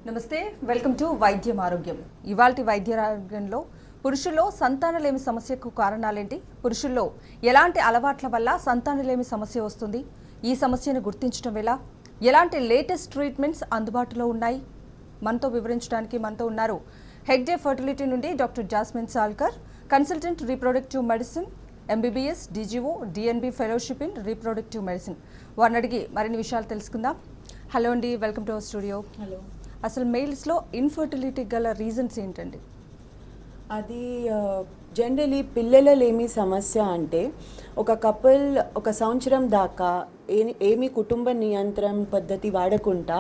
నమస్తే, welcome to వైద్యం ఆరోగ్యం. ఇవాల్టి వైద్య ఆరోగ్యంలో పురుషుల్లో సంతానలేమి సమస్యకు కారణాలేంటి, పురుషుల్లో ఎలాంటి అలవాట్ల వల్ల సంతానలేమి సమస్య వస్తుంది, ఈ సమస్యను గుర్తించడం ఎలా, ఎలాంటి లేటెస్ట్ ట్రీట్మెంట్స్ అందుబాటులో ఉన్నాయి, మనతో వివరించడానికి మనతో ఉన్నారు హెగ్డే ఫర్టిలిటీ నుండి doctor Jasmine Salkar, consultant reproductive medicine, MBBS, DGO, DNB fellowship in reproductive medicine. వారిని అడిగి మరిన్ని విషయాలు తెలుసుకుందాం. హలో అండి, welcome to our studio. Hello. అసలు మెయిల్స్లో ఇన్ఫర్టిలిటీ గల రీజన్స్ ఏంటండి? అది జనరలీ పిల్లలలేమి సమస్య అంటే ఒక కపుల్ ఒక సంవత్సరం దాకా ఏమి కుటుంబ నియంత్రణ పద్ధతి వాడకుండా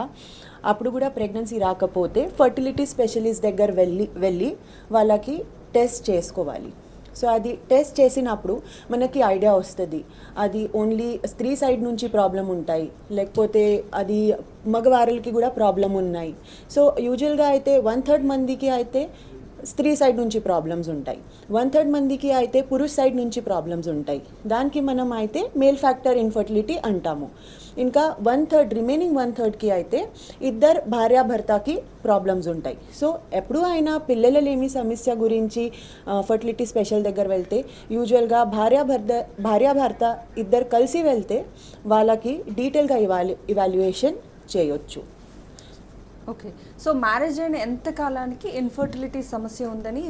అప్పుడు కూడా ప్రెగ్నెన్సీ రాకపోతే ఫర్టిలిటీ స్పెషలిస్ట్ దగ్గర వెళ్ళి వాళ్ళకి టెస్ట్ చేసుకోవాలి. సో అది టెస్ట్ చేసినప్పుడు మనకి ఐడియా వస్తుంది అది ఓన్లీ స్త్రీ సైడ్ నుంచి ప్రాబ్లం ఉంటాయి, లేకపోతే అది మగవారులకి కూడా ప్రాబ్లం ఉన్నాయి. సో యూజువల్గా అయితే 1/3 మందికి అయితే స్త్రీ సైడ్ నుంచి ప్రాబ్లమ్స్ ఉంటాయి, 1/3 మందికి అయితే పురుష్ సైడ్ నుంచి ప్రాబ్లమ్స్ ఉంటాయి. దానికి మనం అయితే మేల్ ఫ్యాక్టర్ ఇన్ఫర్టిలిటీ అంటాము. ఇంకా 1/3 రిమైనింగ్ 1/3కి అయితే ఇద్దరు భార్యాభర్తకి ప్రాబ్లమ్స్ ఉంటాయి. సో ఎప్పుడు అయినా పిల్లలలేమి సమస్య గురించి ఫర్టిలిటీ స్పెషల్ దగ్గర వెళ్తే యూజువల్గా భార్యాభర్త ఇద్దరు కలిసి వెళ్తే వాళ్ళకి డీటెయిల్గా ఇవాల్యుయేషన్ చేయొచ్చు. ఓకే, సో మ్యారేజ్ అయిన ఎంత కాలానికి ఇన్ఫర్టిలిటీ సమస్య ఉందని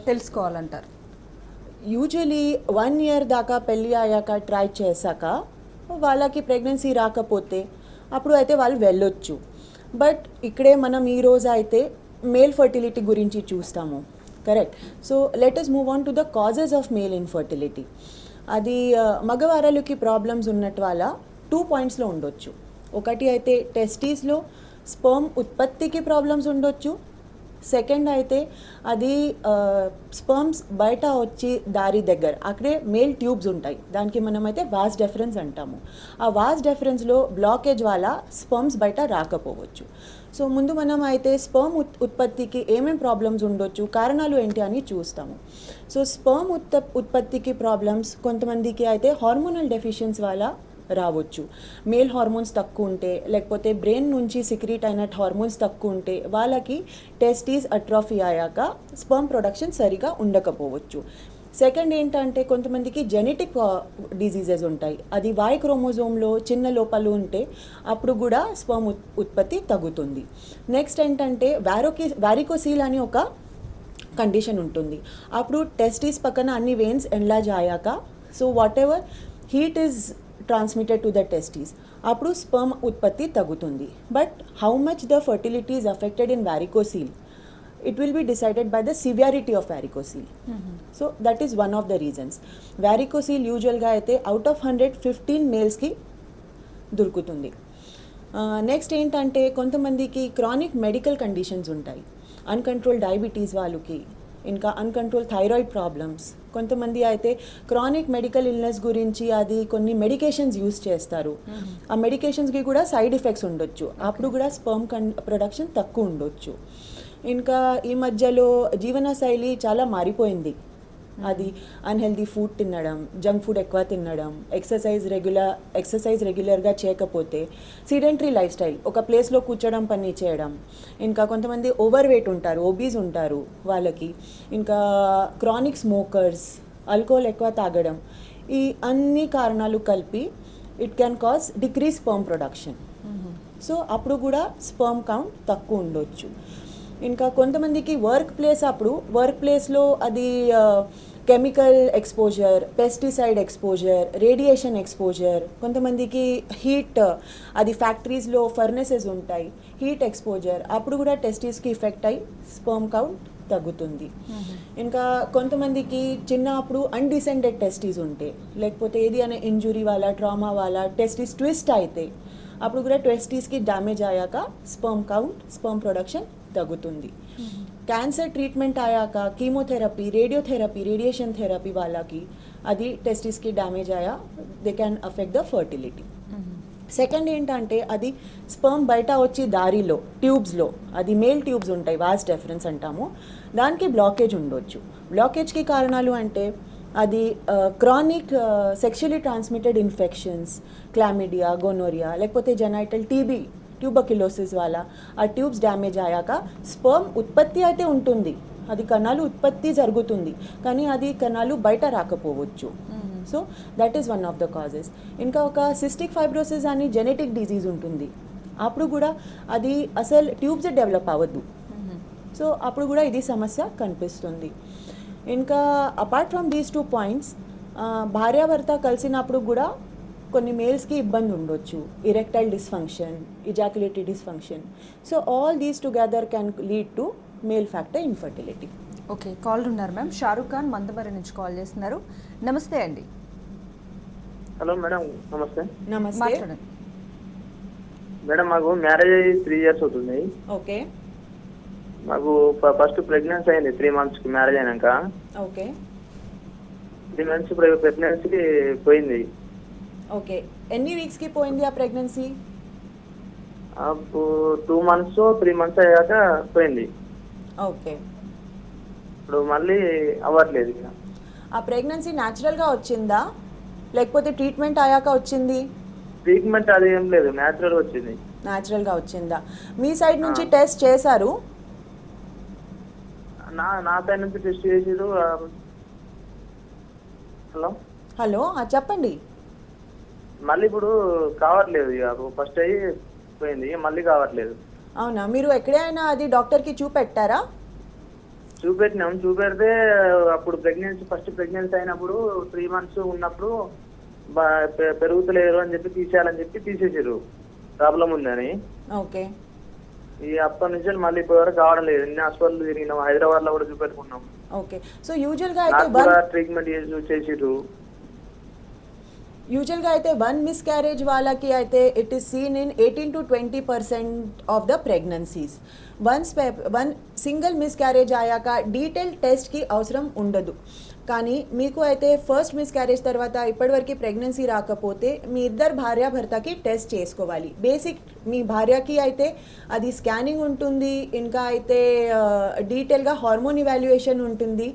తెలుసుకోవాలంటారు? యూజువలీ 1 ఇయర్ దాకా పెళ్ళి అయ్యాక ట్రై చేశాక వాళ్ళకి ప్రెగ్నెన్సీ రాకపోతే అప్పుడు అయితే వాళ్ళు వెళ్ళొచ్చు. బట్ ఇక్కడే మనం ఈరోజు అయితే మేల్ ఫర్టిలిటీ గురించి చూస్తాము, correct? So let us move on to the causes of male infertility. అది మగవాళ్ళకి ప్రాబ్లమ్స్ ఉన్నట్టు వల్ల 2 పాయింట్స్లో ఉండొచ్చు. ఒకటి అయితే టెస్టీస్లో స్పర్మ్ ఉత్పత్తికి ప్రాబ్లమ్స్ ఉండొచ్చు. సెకండ్ అయితే అది స్పర్మ్స్ బయట వచ్చి దారి దగ్గర అక్కడే మేల్ ట్యూబ్స్ ఉంటాయి, దానికి మనం అయితే వాస్ డెఫరెన్స్ అంటాము. ఆ వాస్ డెఫరెన్స్లో బ్లాకేజ్ వల్ల స్పర్మ్స్ బయట రాకపోవచ్చు. సో ముందు మనం అయితే స్పర్మ్ ఉత్పత్తికి ఏమేమి ప్రాబ్లమ్స్ ఉండొచ్చు, కారణాలు ఏంటి అని చూస్తాము. సో స్పర్మ్ ఉత్పత్తికి ప్రాబ్లమ్స్ కొంతమందికి అయితే హార్మోనల్ డెఫిషియన్సీ వల్ల రావచ్చు. మేల్ హార్మోన్స్ తక్కువ ఉంటే, లేకపోతే బ్రెయిన్ నుంచి సిక్రీట్ అయిన హార్మోన్స్ తక్కువ ఉంటే వాళ్ళకి టెస్టీస్ అట్రాఫీ అయ్యాక స్పర్మ్ ప్రొడక్షన్ సరిగా ఉండకపోవచ్చు. సెకండ్ ఏంటంటే కొంతమందికి జెనెటిక్ డిజీజెస్ ఉంటాయి, అది Y క్రోమోజోమ్లో చిన్న లోపాలు ఉంటే అప్పుడు కూడా స్పర్మ్ ఉత్పత్తి తగ్గుతుంది. నెక్స్ట్ ఏంటంటే వారికోసీల్ అని ఒక కండిషన్ ఉంటుంది. అప్పుడు టెస్టీస్ పక్కన అన్ని వెయిన్స్ ఎన్లార్జ్ అయ్యాక so what ever heat is transmitted to the testes, అప్పుడు స్పర్మ్ ఉత్పత్తి తగ్గుతుంది. But how much the fertility is affected in వారికోసీల్, it will be decided by the severity of varicocele. So that is one of the reasons. Varicocele usually అయితే out of 100 15 మేల్స్కి దొరుకుతుంది. Next ఏంటంటే కొంతమందికి chronic medical conditions ఉంటాయి, uncontrol diabetes వాళ్ళకి, ఇంకా uncontrol thyroid problems. కొంతమంది అయితే chronic medical illness గురించి అది కొన్ని మెడికేషన్స్ యూస్ చేస్తారు, ఆ మెడికేషన్స్కి కూడా సైడ్ ఎఫెక్ట్స్ ఉండొచ్చు, అప్పుడు కూడా స్పర్మ్ ప్రొడక్షన్ తక్కువ ఉండొచ్చు. ఇంకా ఈ మధ్యలో జీవనశైలి చాలా మారిపోయింది, అది అన్హెల్దీ ఫుడ్ తినడం, జంక్ ఫుడ్ ఎక్కువ తినడం, ఎక్సర్సైజ్ రెగ్యులర్గా చేయకపోతే, సిడెంటరీ లైఫ్ స్టైల్, ఒక ప్లేస్లో కూర్చోడం, పని చేయడం. ఇంకా కొంతమంది ఓవర్ వెయిట్ ఉంటారు, ఒబీస్ ఉంటారు వాళ్ళకి. ఇంకా క్రానిక్ స్మోకర్స్, ఆల్కహాల్ ఎక్కువ తాగడం, ఈ అన్ని కారణాలు కలిపి it can cause decrease sperm production. So అప్పుడు కూడా స్పర్మ్ కౌంట్ తక్కువ ఉండొచ్చు. ఇంకా కొంతమందికి వర్క్ ప్లేస్లో అది chemical exposure, pesticide exposure, radiation exposure, కొంతమందికి హీట్, అది ఫ్యాక్టరీస్లో ఫర్నెసెస్ ఉంటాయి, హీట్ ఎక్స్పోజర్, అప్పుడు కూడా టెస్టిస్కి ఎఫెక్ట్ అయ్యి స్పర్మ్ కౌంట్ తగ్గుతుంది. ఇంకా కొంతమందికి చిన్నప్పుడు అన్డిసెండెడ్ టెస్టీస్ ఉంటే, లేకపోతే ఏది అనే ఇంజురీ వల్ల, ట్రామా వల్ల టెస్టిస్ ట్విస్ట్ అయితే అప్పుడు కూడా టెస్టిస్కి డ్యామేజ్ అయ్యాక స్పర్మ్ ప్రొడక్షన్ తగ్గుతుంది. క్యాన్సర్ ట్రీట్మెంట్ అయ్యాక కీమోథెరపీ, రేడియేషన్ థెరపీ వాళ్ళకి అది టెస్టిస్కి డ్యామేజ్ అయ్యా they can affect the fertility. Second ఏంటంటే అది స్పర్మ్ బయట వచ్చి దారిలో ట్యూబ్స్లో, అది మేల్ ట్యూబ్స్ ఉంటాయి, వాస్ డెఫరెన్స్ అంటాము, దానికి బ్లాకేజ్ ఉండొచ్చు. బ్లాకేజ్కి కారణాలు అంటే అది chronic sexually transmitted infections, chlamydia, gonorrhoea, లేకపోతే జెనైటల్ టీబీ ట్యూబర్క్యులోసిస్ వల్ల ఆ ట్యూబ్స్ డ్యామేజ్ అయ్యాక స్పర్మ్ ఉత్పత్తి అయితే ఉంటుంది, అది కణాలు ఉత్పత్తి జరుగుతుంది, కానీ అది కణాలు బయట రాకపోవచ్చు. So that is one of the causes. ఇంకా ఒక సిస్టిక్ ఫైబ్రోసిస్ అని జెనెటిక్ డిజీజ్ ఉంటుంది, అప్పుడు కూడా అది అసలు ట్యూబ్స్ డెవలప్ అవ్వద్దు. సో అప్పుడు కూడా ఇది సమస్య కనిపిస్తుంది. ఇంకా అపార్ట్ ఫ్రమ్ దీస్ 2 పాయింట్స్, భార్యాభర్త కలిసినప్పుడు కూడా కొన్ని మేల్స్కి ఇబ్బంది ఉండొచ్చు, erectile dysfunction, ఇజాక్యులేటరీ dysfunction. So all these together can lead to male factor infertility. Okay, call ఉన్నారు మ్యామ్. షారుఖ్ ఖాన్ మందమరి నుంచి కాల్ చేస్తున్నారు. నమస్తే అండి. హలో మేడం, నమస్తే నమస్తే. మాట్లాడండి. మేడం, మాకు మ్యారేజ్ అయ్యి 3 years అవుతుంది. ఓకే మాకు ఫస్ట్ ప్రెగ్నెన్సీ అయింది 3 monthsకి మ్యారేజ్ అయినాక. ఓకే 3 months ప్రెగ్నెన్సీకి పోయింది. ఓకే ఎన్ని వీక్స్కి పోయింది ఆ ప్రెగ్నెన్సీ? 2 months 3 months అయ్యాక పోయింది. ఓకే, ఇప్పుడు మళ్ళీ అవ్వట్లేదు. ఇక ఆ ప్రెగ్నెన్సీ న్యాచురల్గా వచ్చిందా లేకపోతే ట్రీట్మెంట్ అయ్యాక వచ్చింది? ట్రీట్మెంట్ అది ఏం లేదు, న్యాచురల్ వచ్చింది. న్యాచురల్గా వచ్చిందా? మీ సైడ్ నుంచి టెస్ట్ చేశారు? నా సైడ్ నుంచి టెస్ట్ చేసిరు. హలో హలో చెప్పండి. మళ్ళీ ఇప్పుడు కావట్లేదు. ఇక ఫస్ట్ అయ్యి పోయింది, మళ్ళీ కావట్లేదు. అవునా, మీరు ఎక్కడైనా అది డాక్టర్కి చూపెట్టారా? చూపెట్టినాం. చూపెడితే అప్పుడు ఫస్ట్ ప్రెగ్నెన్సీ అయినప్పుడు 3 months ఉన్నప్పుడు పెరుగుతలేరు అని చెప్పి తీసేయాలని చెప్పి తీసేసారు, ప్రాబ్లం ఉందని. ఓకే, ఈ అప్పటి నుంచి మళ్ళీ ఇప్పటి వరకు కావడం లేదు. ఇన్ని హాస్పిటల్ తిరిగినాం, హైదరాబాద్ లో కూడా చూపెట్టుకున్నాం. ఓకే. సో యూజువల్గా అయితే ట్రీట్మెంట్ చేసిరు. యూజువల్గా అయితే 1 miscarriage వాళ్ళకి అయితే it is seen in 18 to 20% of the pregnancies. One single miscarriage అయ్యాక డీటెయిల్ టెస్ట్కి అవసరం ఉండదు. కానీ మీకు అయితే ఫస్ట్ మిస్క్యారేజ్ తర్వాత ఇప్పటివరకు ప్రెగ్నెన్సీ రాకపోతే మీ ఇద్దరు భార్యాభర్తకి టెస్ట్ చేసుకోవాలి. బేసిక్ మీ భార్యకి అయితే అది స్కానింగ్ ఉంటుంది, ఇంకా అయితే డీటెయిల్గా హార్మోన్ ఇవాల్యుయేషన్ ఉంటుంది.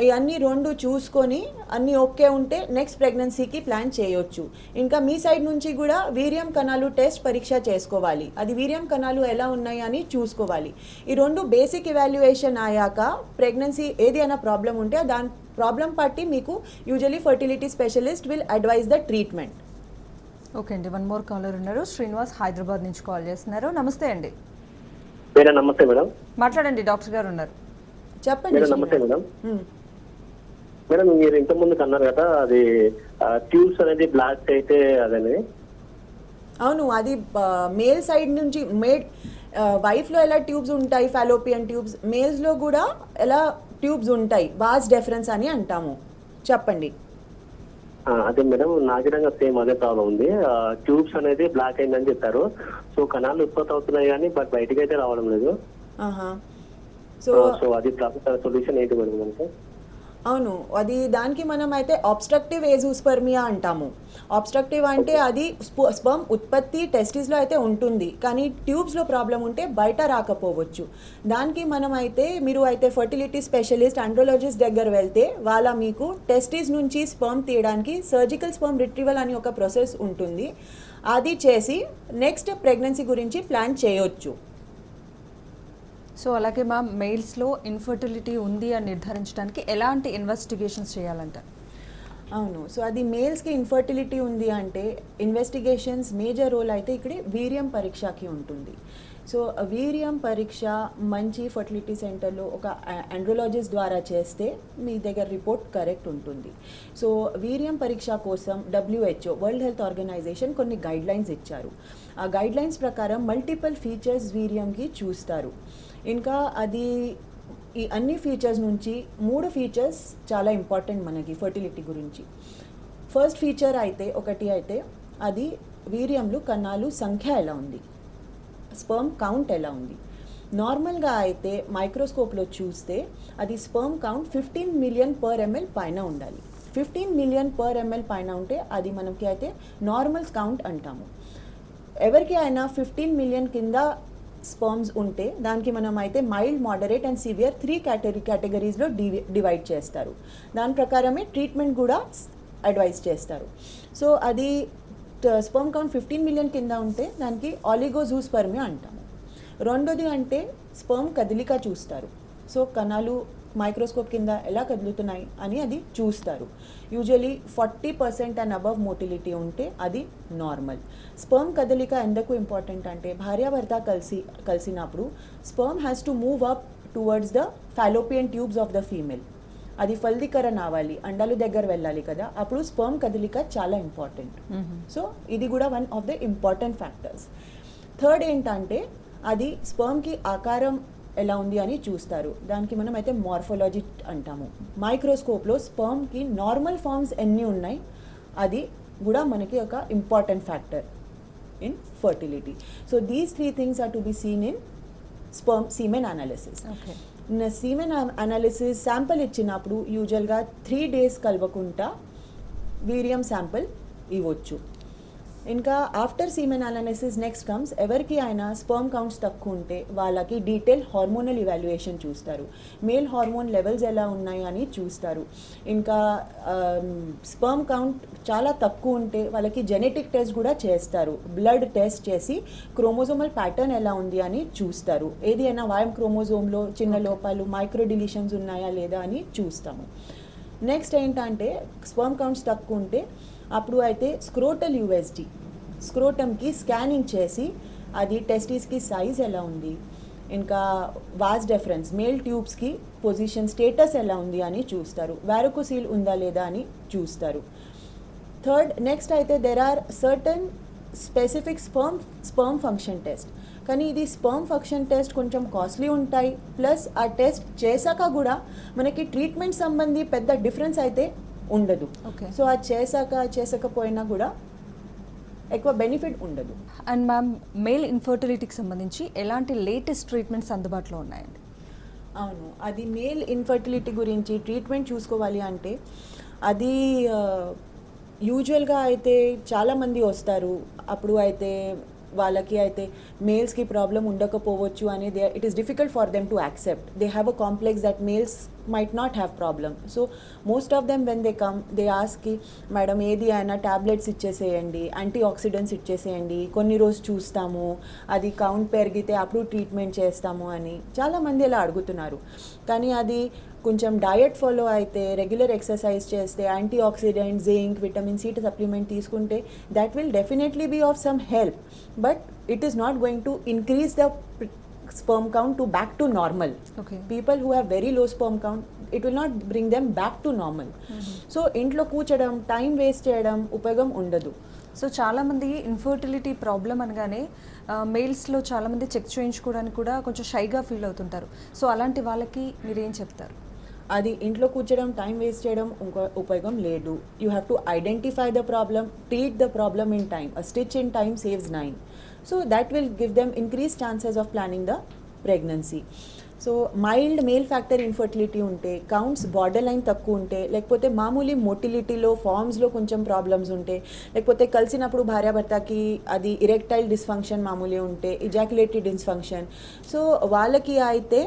ఇవన్నీ 2 చూసుకొని అన్నీ ఓకే ఉంటే నెక్స్ట్ ప్రెగ్నెన్సీకి ప్లాన్ చేయొచ్చు. ఇంకా మీ సైడ్ నుంచి కూడా వీర్యం కణాలు టెస్ట్ పరీక్ష చేసుకోవాలి, అది వీర్యం కణాలు ఎలా ఉన్నాయి అని చూసుకోవాలి. ఈ 2 బేసిక్ ఇవాల్యుయేషన్ అయ్యాక ప్రెగ్నెన్సీ ఏదైనా ప్రాబ్లం ఉంటే దాని ప్రాబ్లం బట్టి మీకు usually fertility specialist will advise the treatment. Okay అండి, 1 more కాలర్ ఉన్నారు. శ్రీనివాస్ హైదరాబాద్ నుంచి కాల్ చేస్తున్నారు. నమస్తే అండి. మేడం నమస్తే మేడం. మాట్లాడండి, డాక్టర్ గారు ఉన్నారు. చెప్పండి. మేడం నమస్తే మేడం. మేడం, మీరు ఇంత ముందుకు అన్నారు కదా, అది ట్యూబ్స్ అనేది బ్లాక్ అయితే అదని. అవును, అది మేల్ సైడ్ నుంచి వైఫ్లో ఎలా ట్యూబ్స్ ఉంటాయి, ఫాలోపియన్ ట్యూబ్స్, మేల్స్లో కూడా ఎలా ట్యూబ్స్ ఉంటాయి, వాస్ డెఫరెన్స్ అని అంటాము. చెప్పండి. అదే మేడం, నాగిరంగా సేమ్ అదే ప్రాబ్లం ఉంది. ట్యూబ్స్ అనేది బ్లాక్ అయిందని చెప్పారు. సో కణాలు ఉత్పత్తి అవుతున్నాయి కానీ బట్ బయటకి అయితే రావడం లేదు. సో అది సొల్యూషన్ ఏంటి మేడం అంటే? అవును, అది దానికి మనం అయితే ఆబ్స్ట్రక్టివ్ ఏజూస్పర్మియా అంటాము. ఆబ్స్ట్రక్టివ్ అంటే అది స్పర్మ్ ఉత్పత్తి టెస్టిస్లో అయితే ఉంటుంది, కానీ ట్యూబ్స్లో ప్రాబ్లం ఉంటే బయట రాకపోవచ్చు. దానికి మనం అయితే మీరు అయితే ఫర్టిలిటీ స్పెషలిస్ట్ ఆండ్రోలజిస్ట్ దగ్గర వెళ్తే వాళ్ళ మీకు టెస్టిస్ నుంచి స్పర్మ్ తీయడానికి సర్జికల్ స్పర్మ్ రిట్రీవల్ అని ఒక ప్రాసెస్ ఉంటుంది, అది చేసి నెక్స్ట్ ప్రెగ్నెన్సీ గురించి ప్లాన్ చేయొచ్చు. సో అలాగే మా మెయిల్స్లో ఇన్ఫర్టిలిటీ ఉంది అని నిర్ధారించడానికి ఎలాంటి ఇన్వెస్టిగేషన్స్ చేయాలంట? అవును, సో అది మేల్స్కి ఇన్ఫర్టిలిటీ ఉంది అంటే ఇన్వెస్టిగేషన్స్ మేజర్ రోల్ అయితే ఇక్కడ వీర్యం పరీక్షకి ఉంటుంది. సో వీర్యం పరీక్ష మంచి ఫర్టిలిటీ సెంటర్లో ఒక ఆండ్రోలాజిస్ట్ ద్వారా చేస్తే మీ దగ్గర రిపోర్ట్ కరెక్ట్ ఉంటుంది. సో వీర్యం పరీక్ష కోసం WHO వరల్డ్ హెల్త్ ఆర్గనైజేషన్ కొన్ని గైడ్లైన్స్ ఇచ్చారు. ఆ గైడ్లైన్స్ ప్రకారం మల్టిపుల్ ఫీచర్స్ వీర్యంకి చూస్తారు. ఇంకా అది ఈ అన్ని ఫీచర్స్ నుంచి 3 ఫీచర్స్ చాలా ఇంపార్టెంట్ మనకి ఫర్టిలిటీ గురించి. ఫస్ట్ ఫీచర్ ఒకటి అయితే అది వీర్యంలో కణాలు సంఖ్య ఎలా ఉంది, స్పర్మ్ కౌంట్ ఎలా ఉంది. నార్మల్గా అయితే మైక్రోస్కోప్లో చూస్తే అది sperm count 15 million per ml పైన ఉండాలి. 15 million per ml పైన ఉంటే అది మనకి అయితే నార్మల్ కౌంట్ అంటాము. ఎవరికి అయినా 15 million కింద స్పర్మ్స్ ఉంటే దానికి మనం అయితే మైల్డ్, మోడరేట్ అండ్ సివియర్ 3 కేటగిరీస్లో డివైడ్ చేస్తారు. దాని ప్రకారమే ట్రీట్మెంట్ కూడా అడ్వైజ్ చేస్తారు. సో అది స్పర్మ్ కౌంట్ 15 మిలియన్ కింద ఉంటే దానికి ఆలిగోజూస్పర్మియా అంటాము. రెండోది అంటే స్పర్మ్ కదలిక చూస్తారు. సో కణాలు మైక్రోస్కోప్ కింద ఎలా కదులుతున్నాయి అని అది చూస్తారు. యూజువలీ 40% అండ్ అబవ్ మోటిలిటీ ఉంటే అది నార్మల్. స్పర్మ్ కదలిక ఎందుకు ఇంపార్టెంట్ అంటే భార్యాభర్త కలిసినప్పుడు sperm has to move up towards the Fallopian tubes of the female. అది ఫలదీకరణ అవ్వాలి, అండాలు దగ్గర వెళ్ళాలి కదా, అప్పుడు స్పర్మ్ కదలిక చాలా ఇంపార్టెంట్. సో ఇది కూడా one of the important factors. Third ఏంటంటే అది స్పర్మ్కి ఆకారం ఎలా ఉంది అని చూస్తారు. దానికి మనం అయితే మార్ఫాలజీ అంటాము. మైక్రోస్కోప్లో స్పర్మ్కి నార్మల్ ఫార్మ్స్ ఎన్ని ఉన్నాయి అది కూడా మనకి ఒక important factor in fertility. So these 3 things are to be seen in sperm semen analysis. Okay. Semen analysis sample ఇచ్చినప్పుడు యూజువల్గా 3 డేస్ కలవకుండా వీర్యం శాంపుల్ ఇవ్వచ్చు. ఇంకా after semen analysis next comes ఎవరికి అయినా స్పర్మ్ కౌంట్స్ తక్కువ ఉంటే వాళ్ళకి డీటెయిల్ హార్మోనల్ ఇవాల్యుయేషన్ చూస్తారు. మేల్ హార్మోన్ లెవెల్స్ ఎలా ఉన్నాయి అని చూస్తారు. ఇంకా స్పర్మ్ కౌంట్ చాలా తక్కువ ఉంటే వాళ్ళకి జెనెటిక్ టెస్ట్ కూడా చేస్తారు. బ్లడ్ టెస్ట్ చేసి క్రోమోజోమల్ ప్యాటర్న్ ఎలా ఉంది అని చూస్తారు. ఏది అయినా వాయం క్రోమోజోమ్లో చిన్న లోపాలు మైక్రో డిలీషన్స్ ఉన్నాయా లేదా అని చూస్తాము. నెక్స్ట్ ఏంటంటే స్పర్మ్ కౌంట్స్ తక్కువ ఉంటే అప్పుడు అయితే స్క్రోటల్ యూఎస్డి స్క్రోటమ్కి స్కానింగ్ చేసి అది టెస్టిస్కి సైజ్ ఎలా ఉంది, ఇంకా వాస్ డిఫరెన్స్ మేల్ ట్యూబ్స్కి పొజిషన్ స్టేటస్ ఎలా ఉంది అని చూస్తారు. వారకోసీల్ ఉందా లేదా అని చూస్తారు. థర్డ్ నెక్స్ట్ అయితే there are certain specific sperm function test. కానీ ఇది స్పర్మ్ ఫంక్షన్ టెస్ట్ కొంచెం కాస్ట్లీ ఉంటాయి. ప్లస్ ఆ టెస్ట్ చేశాక కూడా మనకి ట్రీట్మెంట్ సంబంధి పెద్ద డిఫరెన్స్ అయితే ఉండదు. సో అది చేసకపోయినా కూడా ఎక్కువ బెనిఫిట్ ఉండదు. అండ్ మ్యామ్, మేల్ ఇన్ఫర్టిలిటీకి సంబంధించి ఎలాంటి లేటెస్ట్ ట్రీట్మెంట్స్ అందుబాటులో ఉన్నాయండి? అవును, అది మేల్ ఇన్ఫర్టిలిటీ గురించి ట్రీట్మెంట్ చూసుకోవాలి అంటే అది యూజువల్గా అయితే చాలామంది వస్తారు. అప్పుడు అయితే వాళ్ళకి అయితే మేల్స్కి ప్రాబ్లం ఉండకపోవచ్చు అనేది it is difficult for them to accept. They have a complex that males might not have problem. So most of them when they come they ask madam ఏది అయినా ట్యాబ్లెట్స్ ఇచ్చేసేయండి, యాంటీ ఆక్సిడెంట్స్ ఇచ్చేసేయండి, కొన్ని రోజు చూస్తాము, అది కౌంట్ పెరిగితే అప్పుడు ట్రీట్మెంట్ చేస్తాము అని చాలామంది ఇలా అడుగుతున్నారు. కానీ అది కొంచెం డయట్ ఫాలో అయితే, రెగ్యులర్ ఎక్సర్సైజ్ చేస్తే, antioxidant, zinc, vitamin C supplement తీసుకుంటే that will definitely be of some help. But it is not going to increase the sperm count to back to normal. Okay. People who have very low sperm count, it will not bring them back to normal. So ఇంట్లో కూర్చోడం, time waste చేయడం ఉపయోగం ఉండదు. So చాలామంది infertility problem అనగానే మేల్స్లో చాలామంది check చేయించుకోవడానికి కూడా కొంచెం షైగా ఫీల్ అవుతుంటారు. సో అలాంటి వాళ్ళకి మీరు ఏం చెప్తారు? అది ఇంట్లో కూర్చోడం, టైం వేస్ట్ చేయడం ఉపయోగం లేదు. You have to identify the problem, treat the problem in time. A stitch in time saves 9. So that will give them increased chances of planning the pregnancy. So mild male factor infertility ఉంటే, counts border line తక్కువ ఉంటే, లేకపోతే మామూలు మోటిలిటీలో ఫార్మ్స్లో కొంచెం problems ఉంటే, లేకపోతే కలిసినప్పుడు భార్యాభర్తకి అది ఇరెక్టైల్ డిస్ఫంక్షన్ మామూలు ఉంటే, ఇజాక్యులేటరీ డిస్ఫంక్షన్, సో వాళ్ళకి అయితే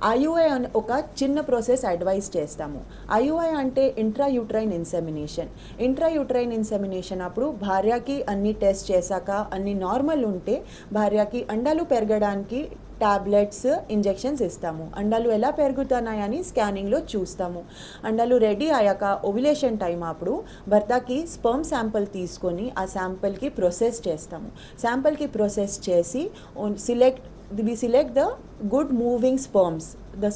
ఐయుఐ అని ఒక చిన్న ప్రాసెస్ అడ్వైస్ చేస్తాము. ఐయుఐ అంటే ఇంట్రాయూట్రైన్ ఇన్సెమినేషన్. ఇంట్రాయూట్రైన్ ఇన్సెమినేషన్ అప్పుడు భార్యకి అన్ని టెస్ట్ చేశాక అన్ని నార్మల్ ఉంటే భార్యకి అండాలు పెరగడానికి టాబ్లెట్స్, ఇంజెక్షన్స్ ఇస్తాము. అండాలు ఎలా పెరుగుతున్నాయని స్కానింగ్లో చూస్తాము. అండాలు రెడీ అయ్యాక ఓవ్యులేషన్ టైం అప్పుడు భర్తకి స్పర్మ్ శాంపుల్ తీసుకొని ఆ శాంపుల్కి ప్రాసెస్ చేస్తాము. శాంపుల్కి ప్రాసెస్ చేసి we select the good moving sperms. The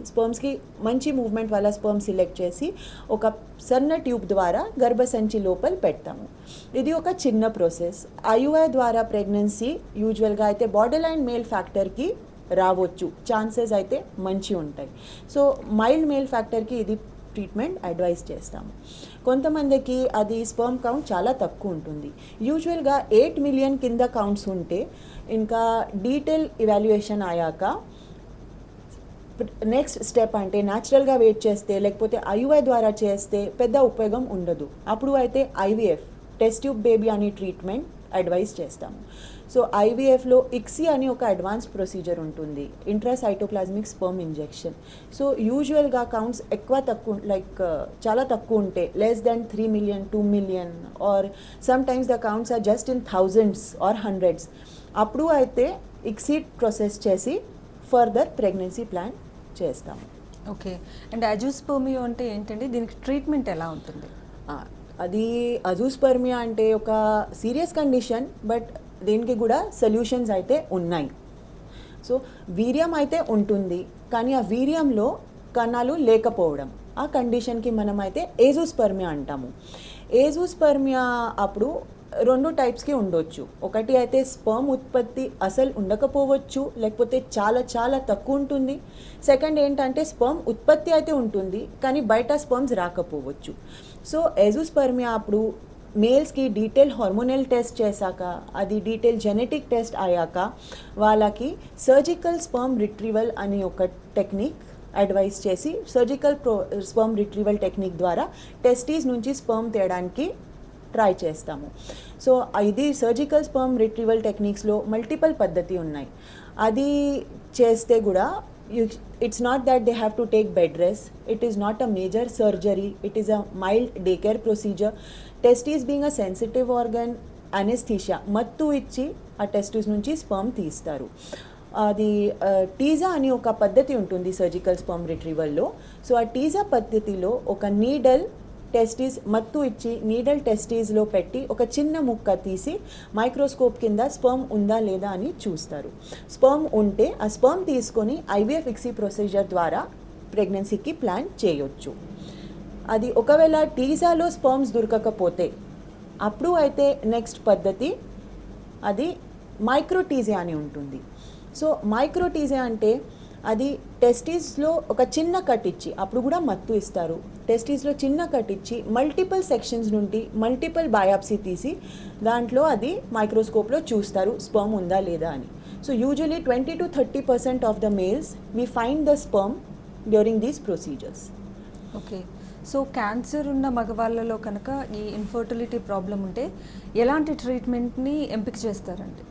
spermsకి మంచి మూవ్మెంట్ వల్ల స్పర్మ్ సెలెక్ట్ చేసి ఒక సన్న ట్యూబ్ ద్వారా గర్భసంచి లోపల పెడతాము. ఇది ఒక చిన్న ప్రాసెస్. ఐయుఐ ద్వారా ప్రెగ్నెన్సీ యూజువల్గా అయితే బార్డర్ లైన్ మేల్ ఫ్యాక్టర్కి రావచ్చు, ఛాన్సెస్ అయితే మంచి ఉంటాయి. సో మైల్డ్ మేల్ ఫ్యాక్టర్కి ఇది ట్రీట్మెంట్ అడ్వైస్ చేస్తాము. కొంతమందికి అది స్పర్మ్ కౌంట్ చాలా తక్కువ ఉంటుంది. యూజువల్గా 8 మిలియన్ కింద కౌంట్స్ ఉంటే ఇంకా డీటెయిల్ ఇవాల్యుయేషన్ అయ్యాక నెక్స్ట్ స్టెప్ అంటే న్యాచురల్గా వెయిట్ చేస్తే లేకపోతే ఐయుఐ ద్వారా చేస్తే పెద్ద ఉపయోగం ఉండదు. అప్పుడు అయితే ఐవీఎఫ్, టెస్ట్ ట్యూబ్ బేబీ అనే ట్రీట్మెంట్ అడ్వైస్ చేస్తాము. సో ఐవీఎఫ్లో ఇక్సీ అని ఒక అడ్వాన్స్డ్ ప్రొసీజర్ ఉంటుంది, ఇంట్రాసైటోప్లాజ్మిక్ స్పర్మ్ ఇంజెక్షన్. సో యూజువల్గా కౌంట్స్ ఎక్కువ తక్కువ చాలా తక్కువ ఉంటే less than 3 million 2 million or sometimes the counts are just in thousands or hundreds, అప్పుడు అయితే ఇక్సీ ప్రాసెస్ చేసి ఫర్దర్ ప్రెగ్నెన్సీ ప్లాన్ చేస్తాము. ఓకే. అండ్ అజూస్పర్మియా అంటే ఏంటండి, దీనికి ట్రీట్మెంట్ ఎలా ఉంటుంది? అది అజూస్పర్మియా అంటే ఒక సీరియస్ కండిషన్, బట్ దీనికి కూడా సొల్యూషన్స్ అయితే ఉన్నాయి. సో వీర్యం అయితే ఉంటుంది, కానీ ఆ వీర్యంలో కణాలు లేకపోవడం, ఆ కండిషన్కి మనం అయితే ఏజూస్పర్మియా అంటాము. ఏజూస్పర్మియా అప్పుడు 2 టైప్స్కి ఉండొచ్చు. ఒకటి అయితే స్పర్మ్ ఉత్పత్తి అసలు ఉండకపోవచ్చు, లేకపోతే చాలా చాలా తక్కువ ఉంటుంది. సెకండ్ ఏంటంటే స్పర్మ్ ఉత్పత్తి అయితే ఉంటుంది, కానీ బయట స్పర్మ్స్ రాకపోవచ్చు. సో ఏజూస్పర్మియా అప్పుడు మేల్స్కి డీటెయిల్ హార్మోనల్ టెస్ట్ చేశాక, అది డీటెయిల్ జెనెటిక్ టెస్ట్ అయ్యాక వాళ్ళకి సర్జికల్ స్పర్మ్ రిట్రీవల్ అని ఒక టెక్నిక్ అడ్వైస్ చేసి, సర్జికల్ స్పర్మ్ రిట్రీవల్ టెక్నిక్ ద్వారా టెస్టీస్ నుంచి స్పర్మ్ తేయడానికి ట్రై చేస్తాము. సో ఇది సర్జికల్ స్పర్మ్ రిట్రీవల్ టెక్నిక్స్లో మల్టిపల్ పద్ధతి ఉన్నాయి. అది చేస్తే కూడా it's not that they have to take bed rest, it is not a major surgery, it is a mild day care procedure. Testes being a sensitive organ, anaesthesia మత్తు ఇచ్చి ఆ testis నుంచి sperm తీస్తారు. అది టీజా అని ఒక పద్ధతి ఉంటుంది సర్జికల్ స్పర్మ్ రిట్రీవల్లో. సో ఆ టీజా పద్ధతిలో ఒక నీడల్ టెస్టీస్ మత్తు ఇచ్చి నీడల్ టెస్టీస్లో పెట్టి ఒక చిన్న ముక్క తీసి మైక్రోస్కోప్ కింద స్పర్మ్ ఉందా లేదా అని చూస్తారు. స్పర్మ్ ఉంటే ఆ స్పర్మ్ తీసుకొని ఐవీఎఫ్ ఇక్సీ ప్రొసీజర్ ద్వారా ప్రెగ్నెన్సీకి ప్లాన్ చేయొచ్చు. అది ఒకవేళ టీజాలో స్పర్మ్స్ దొరకకపోతే అప్పుడు అయితే నెక్స్ట్ పద్ధతి అది మైక్రోటీజియా అని ఉంటుంది. సో మైక్రోటీజియా అంటే అది టెస్టీస్లో ఒక చిన్న కట్ ఇచ్చి, అప్పుడు కూడా మత్తు ఇస్తారు, టెస్టీస్లో చిన్న కట్ ఇచ్చి మల్టిపుల్ సెక్షన్స్ నుండి మల్టిపుల్ బయాప్సీ తీసి దాంట్లో అది మైక్రోస్కోప్లో చూస్తారు స్పర్మ్ ఉందా లేదా అని. So usually 20 to 30% of the males we find the sperm during these procedures. Okay. So cancer ఉన్న మగవాళ్ళలో కనుక ఈ ఇన్ఫర్టిలిటీ ప్రాబ్లం ఉంటే ఎలాంటి ట్రీట్మెంట్ని ఎంపిక చేస్తారండి?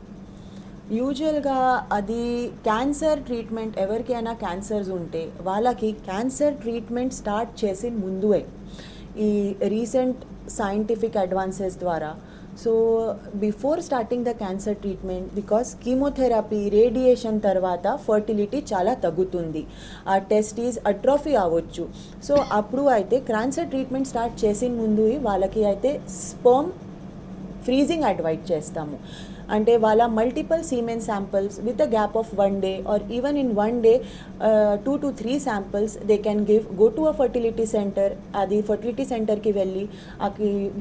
యూజువల్గా అది క్యాన్సర్ ట్రీట్మెంట్, ఎవరికైనా క్యాన్సర్స్ ఉంటే వాళ్ళకి క్యాన్సర్ ట్రీట్మెంట్ స్టార్ట్ చేసి ముందువే ఈ రీసెంట్ సైంటిఫిక్ అడ్వాన్సెస్ ద్వారా. So before starting the cancer treatment, because chemotherapy radiation తర్వాత ఫర్టిలిటీ చాలా తగ్గుతుంది, ఆ టెస్టీస్ అట్రోఫీ అవ్వచ్చు. సో అప్పుడు అయితే క్యాన్సర్ ట్రీట్మెంట్ స్టార్ట్ చేసిన ముందు వాళ్ళకి అయితే స్పర్మ్ ఫ్రీజింగ్ అడ్వైజ్ చేస్తాము. అంటే వాళ్ళ multiple semen samples with a gap of 1 day or even in 1 day 2 to 3 samples they can go to a fertility center. అది ఫర్టిలిటీ సెంటర్కి వెళ్ళి ఆ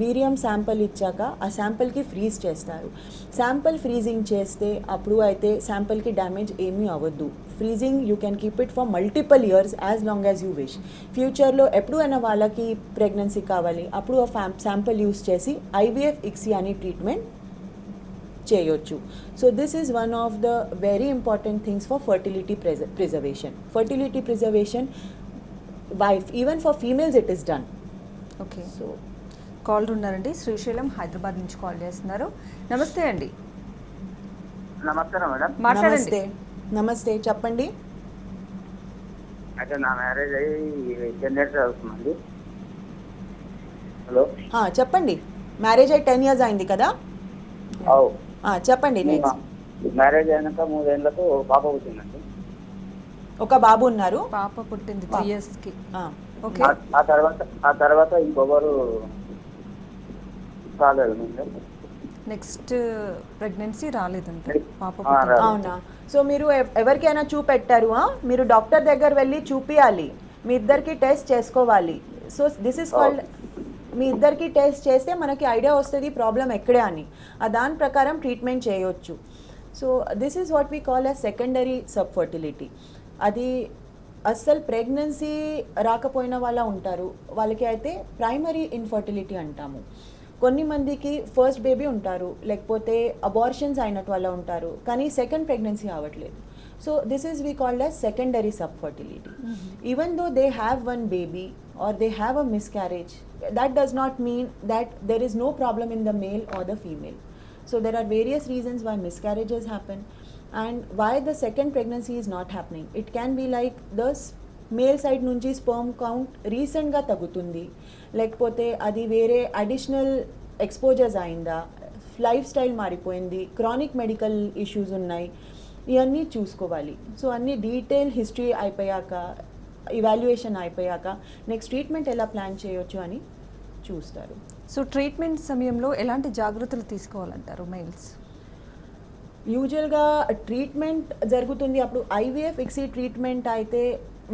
వీర్యం శాంపిల్ ఇచ్చాక ఆ శాంపిల్కి ఫ్రీజ్ చేస్తారు. శాంపిల్ ఫ్రీజింగ్ చేస్తే అప్పుడు అయితే శాంపిల్కి డ్యామేజ్ ఏమీ అవ్వద్దు. Freezing you can keep it for multiple years as long as you wish. ఫ్యూచర్లో ఎప్పుడైనా వాళ్ళకి ప్రెగ్నెన్సీ కావాలి అప్పుడు ఆ శాంపిల్ యూస్ చేసి ఐవీఎఫ్ ఇక్సీ అని ట్రీట్మెంట్ చేయొచ్చు. So this is one of the very important things for fertility preservation. Fertility preservation wife even for females it is done. Okay. So call ఉన్నారండి, శ్రీశైలం హైదరాబాద్ నుంచి కాల్ చేస్తున్నారు. నమస్తే అండి. నమస్కారం మేడం. మాట్లాడండి. నమస్తే చెప్పండి. అయితే నా మ్యారేజ్ అయ్యి 10 years అవుతుందండి. హలో చెప్పండి. మ్యారేజ్ అయ్యి 10 years అయింది కదా? అవు చెప్పండి. నెక్స్ట్ మ్యారేజ్ అయినాక 3 ఏళ్ళకు పాప పుట్టిందండి. ఒక బాబు ఉన్నారు. పాప పుట్టింది 3 years కి. ఓకే. ఆ తర్వాత ఇంకొకరు రాలేదు. నెక్స్ట్ ప్రెగ్నెన్సీ రాలేదంటే పాప రాలేదు. అవునా? సో మీరు ఎవరికైనా చూపెట్టారు? మీరు డాక్టర్ దగ్గర వెళ్ళి చూపియాలి, మీ ఇద్దరికి టెస్ట్ చేసుకోవాలి. సో దిస్ ఇస్ కాల్డ్, మీ ఇద్దరికి టెస్ట్ చేస్తే మనకి ఐడియా వస్తుంది ప్రాబ్లం ఎక్కడే అని, దాని ప్రకారం ట్రీట్మెంట్ చేయొచ్చు. So this is what we call as secondary subfertility. అది అస్సలు ప్రెగ్నెన్సీ రాకపోయిన వాళ్ళ ఉంటారు, వాళ్ళకి అయితే ప్రైమరీ ఇన్ఫర్టిలిటీ అంటాము. కొన్ని మందికి ఫస్ట్ బేబీ ఉంటారు, లేకపోతే అబార్షన్స్ అయినట్టు వాళ్ళ ఉంటారు, కానీ సెకండ్ ప్రెగ్నెన్సీ అవ్వట్లేదు. So this is we called as secondary subfertility. Even though they have one baby or they have a miscarriage, that does not mean that there is no problem in the male or the female. So there are various reasons why miscarriages happen and why the second pregnancy is not happening. It can be like the male side నుంచి sperm count రీసెంట్గా తగ్గుతుంది, లేకపోతే అది వేరే additional exposures అయిందా, life style మారిపోయింది, chronic medical issues ఉన్నాయి, ఇవన్నీ చూసుకోవాలి. సో అన్ని డీటెయిల్ హిస్టరీ అయిపోయాక, ఇవాల్యుయేషన్ అయిపోయాక నెక్స్ట్ ట్రీట్మెంట్ ఎలా ప్లాన్ చేయొచ్చు అని చూస్తారు. సో ట్రీట్మెంట్ సమయంలో ఎలాంటి జాగ్రత్తలు తీసుకోవాలంటారు మెయిల్స్? యూజువల్గా ట్రీట్మెంట్ జరుగుతుంది అప్పుడు ఐవీఎఫ్ ఇక్సీ ట్రీట్మెంట్ అయితే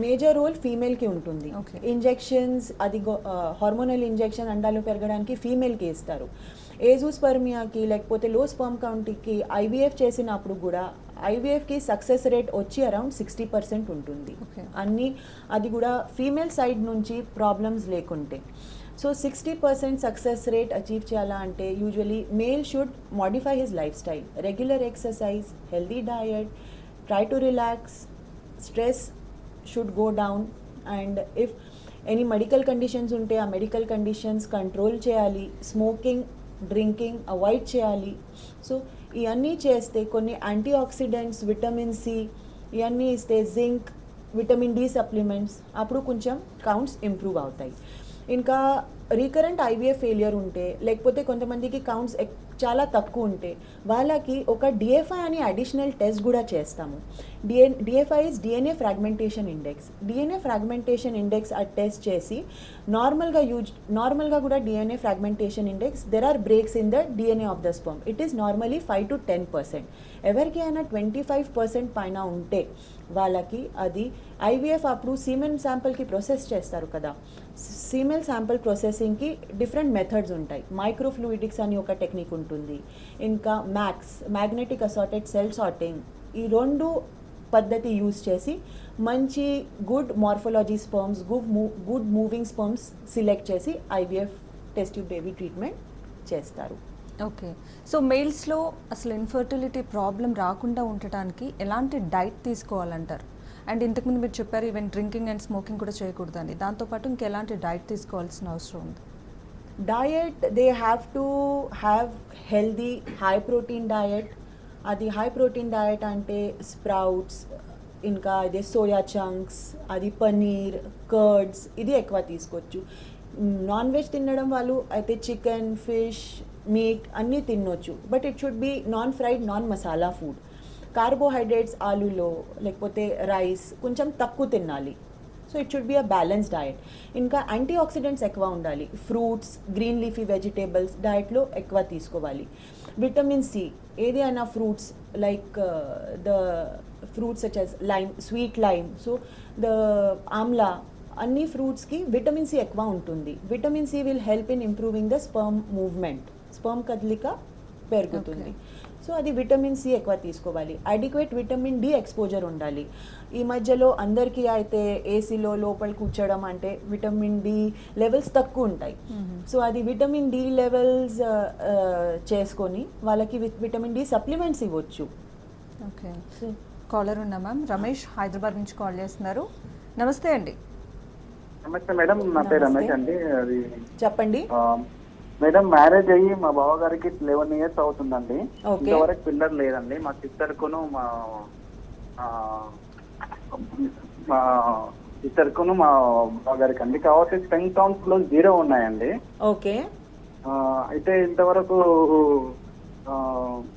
మేజర్ రోల్ ఫీమేల్కి ఉంటుంది. Okay. ఇంజెక్షన్స్ అది హార్మోనల్ ఇంజెక్షన్ అండాలు పెరగడానికి ఫీమేల్కి ఇస్తారు. ఏజూస్పర్మియాకి లేకపోతే లో స్పర్మ్ కౌంట్కి ఐవీఎఫ్ చేసినప్పుడు కూడా ఐవీఎఫ్కి సక్సెస్ రేట్ వచ్చి అరౌండ్ 60% ఉంటుంది. Okay. అన్నీ అది కూడా ఫీమేల్ సైడ్ నుంచి ప్రాబ్లమ్స్ లేకుంటే. సో 60% సక్సెస్ రేట్ అచీవ్ చేయాలా అంటే usually male should modify his life style, regular exercise, healthy diet, try to relax, stress should go down, and if any medical conditions ఉంటే ఆ medical conditions control చేయాలి, smoking drinking avoid చేయాలి. So ఇవన్నీ చేస్తే కొన్ని anti oxidants, vitamin C ఇవన్నీ ఇస్తే, zinc, vitamin D supplements, అప్పుడు కొంచెం కౌంట్స్ ఇంప్రూవ్ అవుతాయి. ఇంకా రీకరెంట్ ఐవీఎఫ్ ఫెయిలియర్ ఉంటే లేకపోతే కొంతమందికి కౌంట్స్ చాలా తక్కువ ఉంటే వాళ్ళకి ఒక డిఎఫ్ఐ అని అడిషనల్ టెస్ట్ కూడా చేస్తాము. DFI is DNA fragmentation index. DNA fragmentation index ఆ టెస్ట్ చేసి నార్మల్గా కూడా DNA fragmentation index there are breaks in the DNA of the sperm. It is normally 5 to 10%. ఎవరికి అయినా 25% పైన ఉంటే వాళ్ళకి అది ఐవీఎఫ్ అప్పుడు సీమెన్ శాంపుల్కి ప్రాసెస్ చేస్తారు కదా. సీమెన్ శాంపుల్ ప్రాసెసింగ్కి డిఫరెంట్ మెథడ్స్ ఉంటాయి. మైక్రోఫ్లూయిడిక్స్ అని ఒక టెక్నిక్ ఉంటుంది, ఇంకా మ్యాగ్నెటిక్ అసార్టెడ్ సెల్ సార్టింగ్, ఈ 2 పద్ధతి యూజ్ చేసి మంచి good morphology sperms, good moving sperms select చేసి IVF test tube baby treatment చేస్తారు. ఓకే. సో మెయిల్స్లో అసలు ఇన్ఫర్టిలిటీ ప్రాబ్లం రాకుండా ఉండటానికి ఎలాంటి డైట్ తీసుకోవాలంటారు? అండ్ ఇంతకుముందు మీరు చెప్పారు ఈవెన్ డ్రింకింగ్ అండ్ స్మోకింగ్ కూడా చేయకూడదండి, దాంతోపాటు ఇంకెలాంటి డైట్ తీసుకోవాల్సిన అవసరం ఉంది? Diet, they have to have healthy high protein diet. అది హై ప్రోటీన్ డయట్ అంటే స్ప్రౌట్స్, ఇంకా అదే సోయా చంక్స్, అది పనీర్, కర్డ్స్, ఇది ఎక్కువ తీసుకోవచ్చు. నాన్ వెజ్ తినడం వాళ్ళు అయితే చికెన్, ఫిష్, మీట్ అన్నీ తినొచ్చు, but it should be non fried, non masala food. Carbohydrates ఆలులో లేకపోతే రైస్ కొంచెం తక్కువ తినాలి. So it should be a balance diet. ఇంకా యాంటీ ఆక్సిడెంట్స్ ఎక్కువ ఉండాలి. ఫ్రూట్స్, గ్రీన్ లీఫీ వెజిటేబుల్స్ డయట్లో ఎక్కువ తీసుకోవాలి. విటమిన్ సి, ఏది అయినా fruits like the fruits such as lime, sweet lime, so the amla, అన్ని ఫ్రూట్స్కి విటమిన్ సి ఎక్కువ ఉంటుంది. Vitamin C will help in improving the sperm movement, sperm కదలిక పెరుగుతుంది. సో అది విటమిన్ సి ఎక్కువ తీసుకోవాలి. అడిక్వేట్ విటమిన్ డి ఎక్స్పోజర్ ఉండాలి. ఈ మధ్యలో అందరికీ అయితే ఏసీలో లోపల కూర్చోడం అంటే విటమిన్ డి లెవెల్స్ తక్కువ ఉంటాయి. సో అది విటమిన్ డి లెవెల్స్ చేసుకొని వాళ్ళకి విటమిన్ డి సప్లిమెంట్స్ ఇవ్వచ్చు. ఓకే. సో కాలర్ ఉన్నా మ్యామ్, రమేష్ హైదరాబాద్ నుంచి కాల్ చేస్తున్నారు. నమస్తే అండి. నమస్తే మేడం, నా పేరు రమేష్ అండి. అది చెప్పండి మేడం, మ్యారేజ్ అయ్యి మా బావగారికి 11 years అవుతుందండి. Okay. ఇంతవరకు పిల్లర్ లేదండి. మా సిస్టర్కును మా బావగారికి అండి. కాబట్టి స్పెన్ కౌంట్స్ లో 0 ఉన్నాయండి. ఓకే. అయితే ఇంతవరకు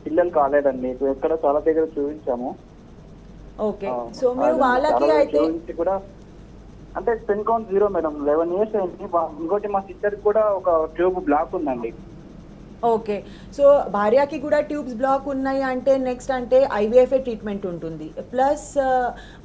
పిల్లలు కాలేదండి. ఇప్పుడు ఎక్కడ చాలా దగ్గర చూపించాము. ఓకే. సో మీరు వాళ్ళకి అయితే కూడా అంటే స్పెన్ కౌంట్ 0 మేడం. 11 years అయింది. ఇంకోటి మా సిస్టర్ కూడా ఒక ట్యూబ్ బ్లాక్ ఉందండి. ఓకే. సో భార్యకి కూడా ట్యూబ్స్ బ్లాక్ ఉన్నాయి అంటే నెక్స్ట్ అంటే ఐవీఎఫ్ఏ ట్రీట్మెంట్ ఉంటుంది. ప్లస్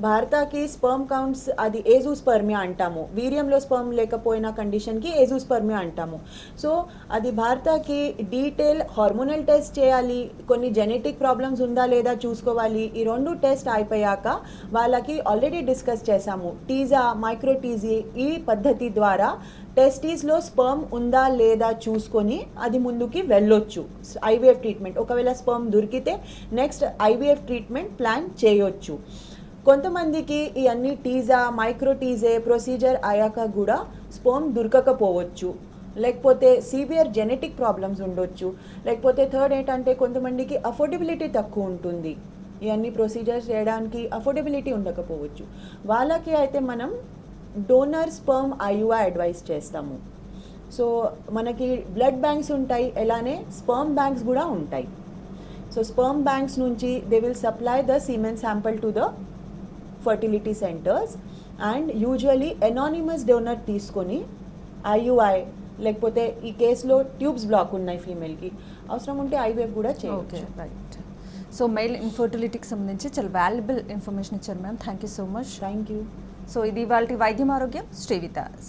భారతకి స్పర్మ్ కౌంట్స్ అది ఏజూస్పర్మియా అంటాము. వీర్యంలో స్పర్మ్ లేకపోయిన కండిషన్కి ఏజూస్పర్మియా అంటాము. సో అది భారతకి డీటెయిల్ హార్మోనల్ టెస్ట్ చేయాలి, కొన్ని జెనెటిక్ ప్రాబ్లమ్స్ ఉందా లేదా చూసుకోవాలి. ఈ 2 టెస్ట్ అయిపోయాక వాళ్ళకి ఆల్రెడీ డిస్కస్ చేసాము టీజా, మైక్రోటీజీ, ఈ పద్ధతి ద్వారా టెస్టీస్లో స్పర్మ్ ఉందా లేదా చూసుకొని అది ముందుకి వెళ్ళొచ్చు ఐవీఎఫ్ ట్రీట్మెంట్. ఒకవేళ స్పర్మ్ దొరికితే నెక్స్ట్ ఐవీఎఫ్ ట్రీట్మెంట్ ప్లాన్ చేయొచ్చు. కొంతమందికి ఈ అన్ని టీజా, మైక్రోటీజే ప్రొసీజర్ అయ్యాక కూడా స్పర్మ్ దొరకకపోవచ్చు, లేకపోతే సివియర్ జెనెటిక్ ప్రాబ్లమ్స్ ఉండొచ్చు, లేకపోతే థర్డ్ ఏంటంటే కొంతమందికి అఫోర్డబిలిటీ తక్కువ ఉంటుంది, ఇవన్నీ ప్రొసీజర్స్ చేయడానికి అఫోర్డబిలిటీ ఉండకపోవచ్చు. వాళ్ళకి అయితే మనం డోనర్ స్పర్మ్ ఐయుఐ అడ్వైస్ చేస్తాము. సో మనకి బ్లడ్ బ్యాంక్స్ ఉంటాయి, అలానే స్పర్మ్ బ్యాంక్స్ కూడా ఉంటాయి. సో స్పర్మ్ బ్యాంక్స్ నుంచి they will supply the semen sample to the fertility centres and usually anonymous donor తీసుకొని ఐయుఐ లేకపోతే ఈ కేసులో ట్యూబ్స్ బ్లాక్ ఉన్నాయి ఫీమేల్కి, అవసరం ఉంటే ఐవీఎఫ్ కూడా ఓకే, చేయవచ్చు. రైట్. సో మెయిల్ ఇన్ఫర్టిలిటీకి సంబంధించి చాలా వాల్యుబుల్ ఇన్ఫర్మేషన్ ఇచ్చారు ma'am. Thank you so much. Thank you. So ఇది వాళ్ళ వైద్యం ఆరోగ్యం. Stay with us.